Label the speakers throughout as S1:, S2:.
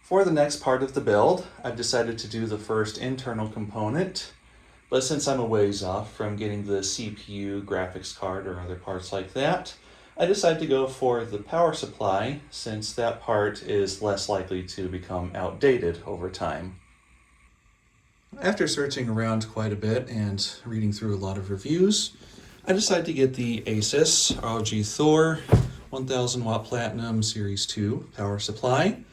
S1: For the next part of the build, I've decided to do the first internal component, but since I'm a ways off from getting the CPU, graphics card, or other parts like that, I decided to go for the power supply since that part is less likely to become outdated over time. After searching around quite a bit and reading through a lot of reviews, I decided to get the Asus ROG Thor 1000 watt Platinum Series 2 power supply.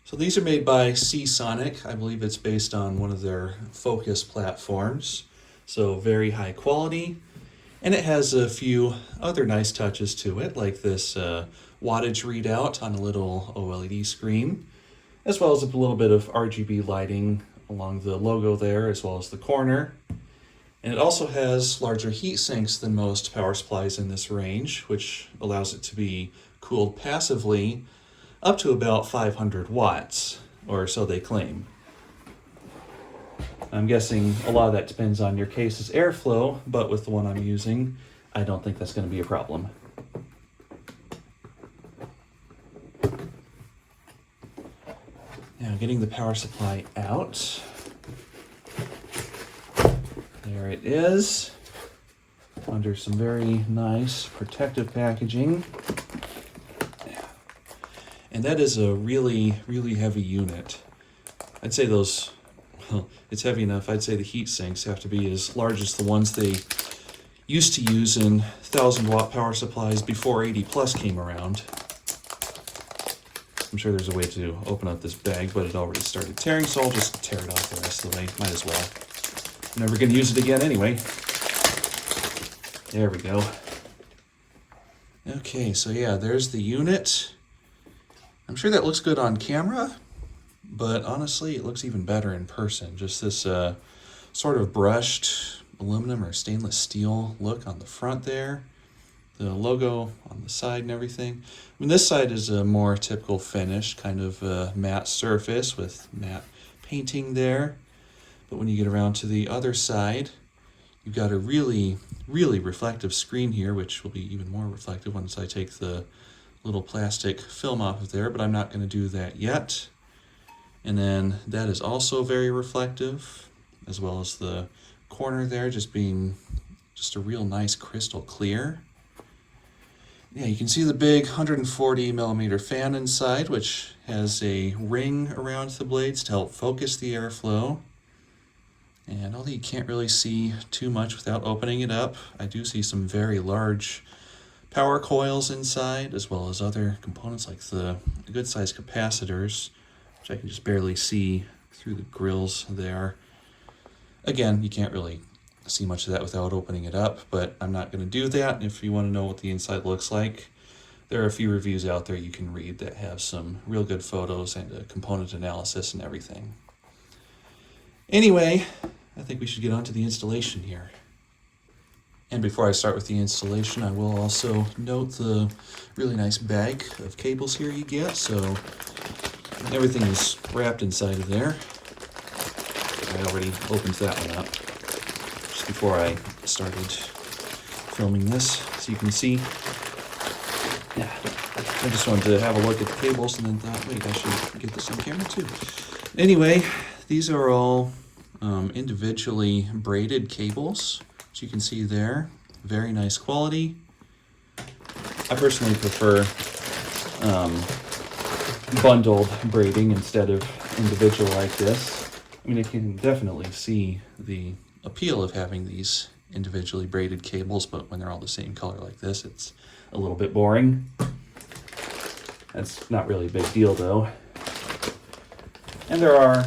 S1: So these are made by Seasonic. I believe it's based on one of their Focus platforms. So very high quality. And it has a few other nice touches to it, like this wattage readout on a little OLED screen, as well as a little bit of RGB lighting along the logo there, as well as the corner. And it also has larger heat sinks than most power supplies in this range, which allows it to be cooled passively up to about 500 watts, or so they claim. I'm guessing a lot of that depends on your case's airflow, but with the one I'm using, I don't think that's going to be a problem. Now, getting the power supply out. There it is, under some very nice protective packaging. And that is a really, really heavy unit. I'd say those, well, it's heavy enough. I'd say the heat sinks have to be as large as the ones they used to use in 1000 watt power supplies before 80 plus came around. I'm sure there's a way to open up this bag, but it already started tearing, so I'll just tear it off the rest of the way. Might as well. I'm never going to use it again anyway. There we go. Okay, so yeah, there's the unit. I'm sure that looks good on camera, but honestly, it looks even better in person. Just this sort of brushed aluminum or stainless steel look on the front there. The logo on the side and everything. I mean, this side is a more typical finish, kind of a matte surface with matte painting there. But when you get around to the other side, you've got a really, really reflective screen here, which will be even more reflective once I take the little plastic film off of there, but I'm not going to do that yet. And then that is also very reflective, as well as the corner there just being just a real nice crystal clear. Yeah, you can see the big 140 millimeter fan inside, which has a ring around the blades to help focus the airflow. And although you can't really see too much without opening it up, I do see some very large power coils inside, as well as other components like the good sized capacitors, which I can just barely see through the grills there. Again, you can't really see much of that without opening it up, but I'm not going to do that. If you want to know what the inside looks like, there are a few reviews out there you can read that have some real good photos and a component analysis and everything. Anyway, I think we should get on to the installation here. And before I start with the installation, I will also note the really nice bag of cables here you get. So everything is wrapped inside of there. I already opened that one up just before I started filming this, so you can see. Yeah, I just wanted to have a look at the cables and then thought, wait, I should get this on camera too. Anyway, these are all individually braided cables. As you can see there, very nice quality. I personally prefer bundled braiding instead of individual like this. I mean, you can definitely see the appeal of having these individually braided cables, but when they're all the same color like this, it's a little bit boring. That's not really a big deal though. And there are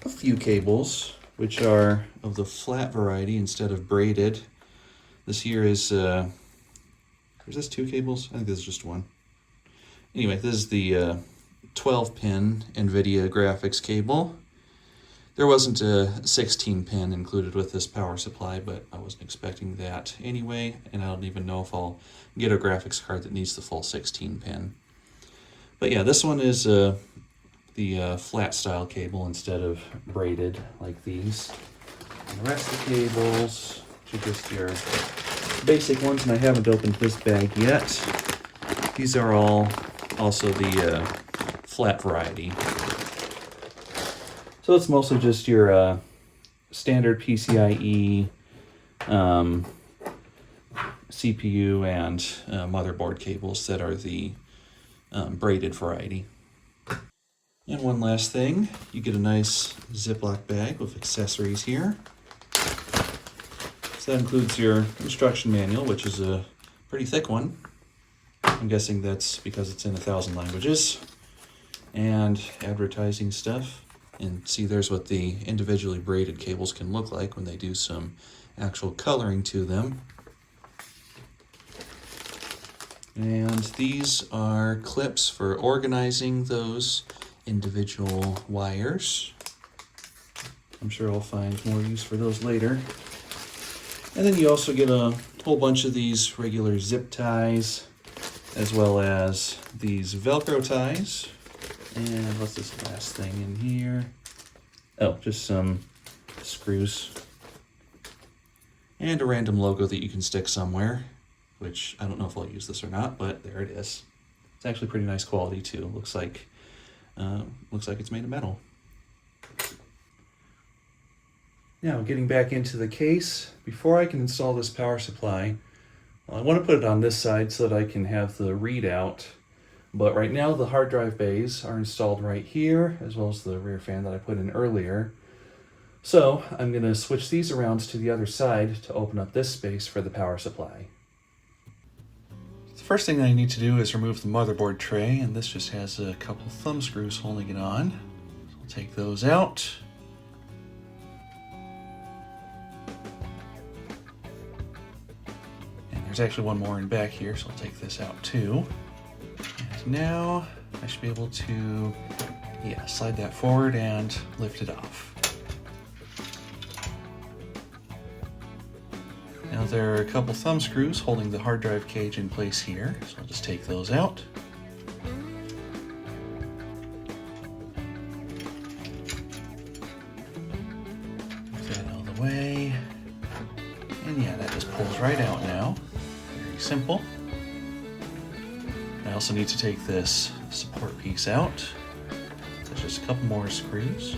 S1: a few cables which are of the flat variety instead of braided. This here is this 2 cables? I think this is just 1. Anyway, this is the 12-pin NVIDIA graphics cable. There wasn't a 16-pin included with this power supply, but I wasn't expecting that anyway, and I don't even know if I'll get a graphics card that needs the full 16-pin. But yeah, this one is the flat style cable instead of braided like these. And the rest of the cables are just your basic ones, and I haven't opened this bag yet. These are all also the flat variety. So it's mostly just your standard PCIe, CPU, and motherboard cables that are the braided variety. And one last thing, you get a nice Ziploc bag with accessories here. So that includes your instruction manual, which is a pretty thick one. I'm guessing that's because it's in 1,000 languages. And advertising stuff. And see, there's what the individually braided cables can look like when they do some actual coloring to them. And these are clips for organizing those individual wires. I'm sure I'll find more use for those later. And then you also get a whole bunch of these regular zip ties, as well as these Velcro ties. And what's this last thing in here? Oh, just some screws. And a random logo that you can stick somewhere, which I don't know if I'll use this or not, but there it is. It's actually pretty nice quality too. Looks like it's made of metal. Now, getting back into the case, before I can install this power supply, I want to put it on this side so that I can have the readout. But right now the hard drive bays are installed right here, as well as the rear fan that I put in earlier. So I'm going to switch these around to the other side to open up this space for the power supply. The first thing I need to do is remove the motherboard tray, and this just has a couple thumb screws holding it on. So I'll take those out. And there's actually one more in back here, so I'll take this out too. And now I should be able to, slide that forward and lift it off. Now there are a couple thumb screws holding the hard drive cage in place here, so I'll just take those out. Move that out of the way. And that just pulls right out now. Very simple. I also need to take this support piece out. There's just a couple more screws.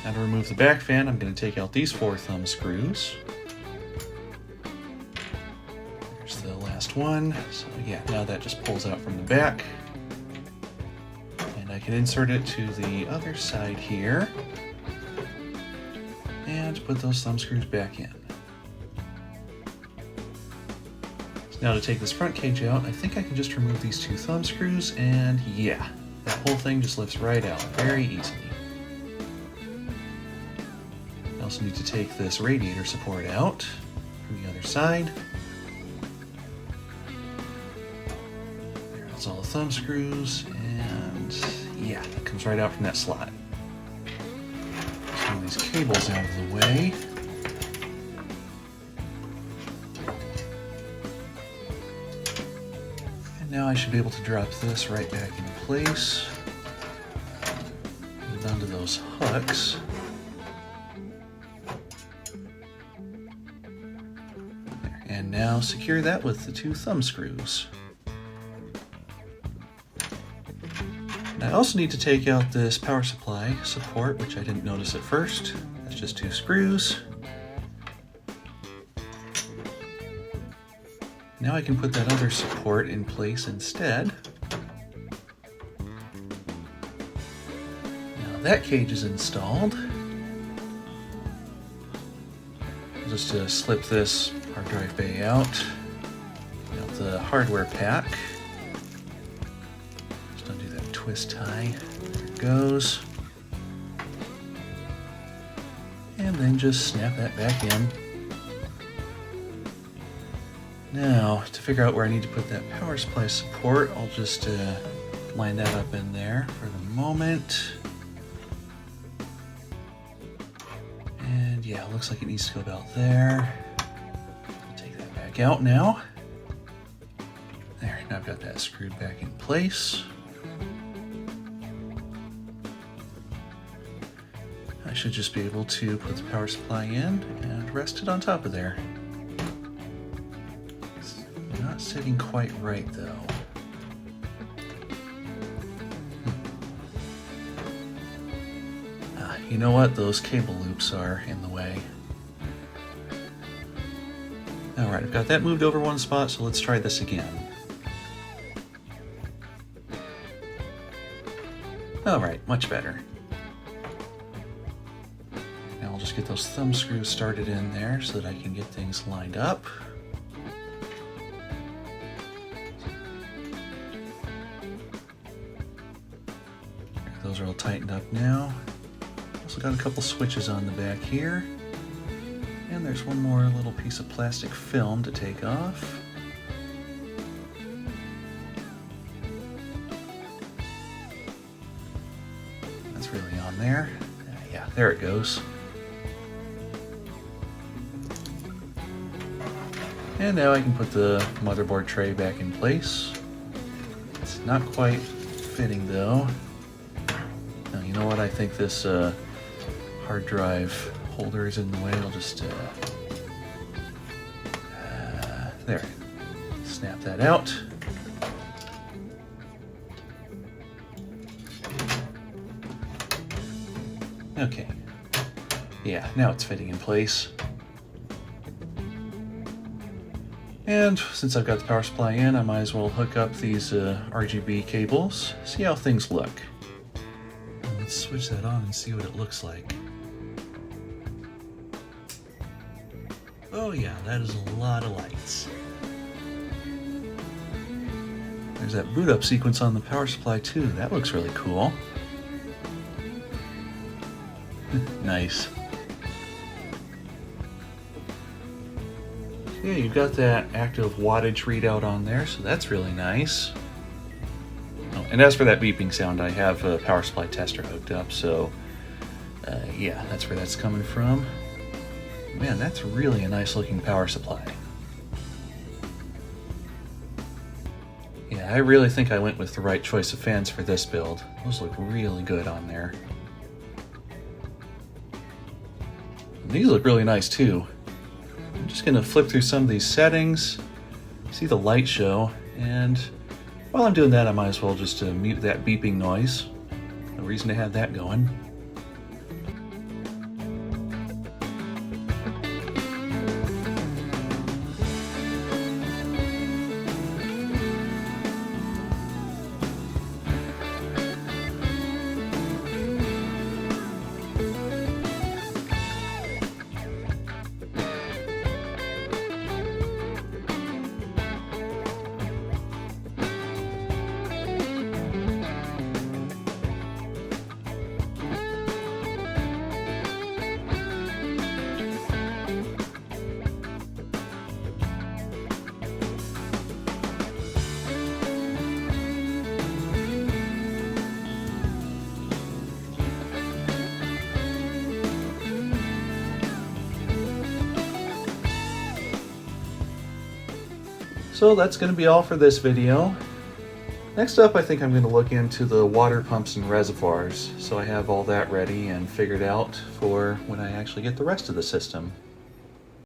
S1: Now to remove the back fan, I'm going to take out these 4 thumb screws. There's the last one. So now that just pulls out from the back. And I can insert it to the other side here. And put those thumb screws back in. Now to take this front cage out, I think I can just remove these 2 thumb screws, and that whole thing just lifts right out very easily. I also need to take this radiator support out from the other side. There's all the thumb screws, and that comes right out from that slot. Some of these cables out of the way. Now I should be able to drop this right back into place. Move onto those hooks. There. And now secure that with the 2 thumb screws. And I also need to take out this power supply support, which I didn't notice at first. That's just 2 screws. Now I can put that other support in place instead. Now that cage is installed. I'll just slip this hard drive bay out. Out the hardware pack. Just undo that twist tie. There it goes. And then just snap that back in. Now, to figure out where I need to put that power supply support, I'll just line that up in there for the moment. And it looks like it needs to go about there. I'll take that back out now. There, now I've got that screwed back in place. I should just be able to put the power supply in and rest it on top of there. Not sitting quite right though. you know what? Those cable loops are in the way. Alright, I've got that moved over one spot, so let's try this again. Alright, much better. Now I'll just get those thumb screws started in there so that I can get things lined up. Those are all tightened up now. Also got a couple switches on the back here. And there's one more little piece of plastic film to take off. That's really on there. Yeah, there it goes. And now I can put the motherboard tray back in place. It's not quite fitting though. Now, you know what? I think this hard drive holder is in the way. I'll just there, snap that out. Okay, yeah, now it's fitting in place. And since I've got the power supply in, I might as well hook up these RGB cables, see how things look. And let's switch that on and see what it looks like. Oh yeah, that is a lot of lights. There's that boot up sequence on the power supply too. That looks really cool. Nice. Yeah, you've got that active wattage readout on there, so that's really nice. Oh, and as for that beeping sound, I have a power supply tester hooked up, so yeah, that's where that's coming from. Man, that's really a nice looking power supply. Yeah, I really think I went with the right choice of fans for this build. Those look really good on there. And these look really nice too. I'm just gonna flip through some of these settings, see the light show, and while I'm doing that, I might as well just mute that beeping noise. No reason to have that going. So that's going to be all for this video. Next up, I think I'm going to look into the water pumps and reservoirs, so I have all that ready and figured out for when I actually get the rest of the system.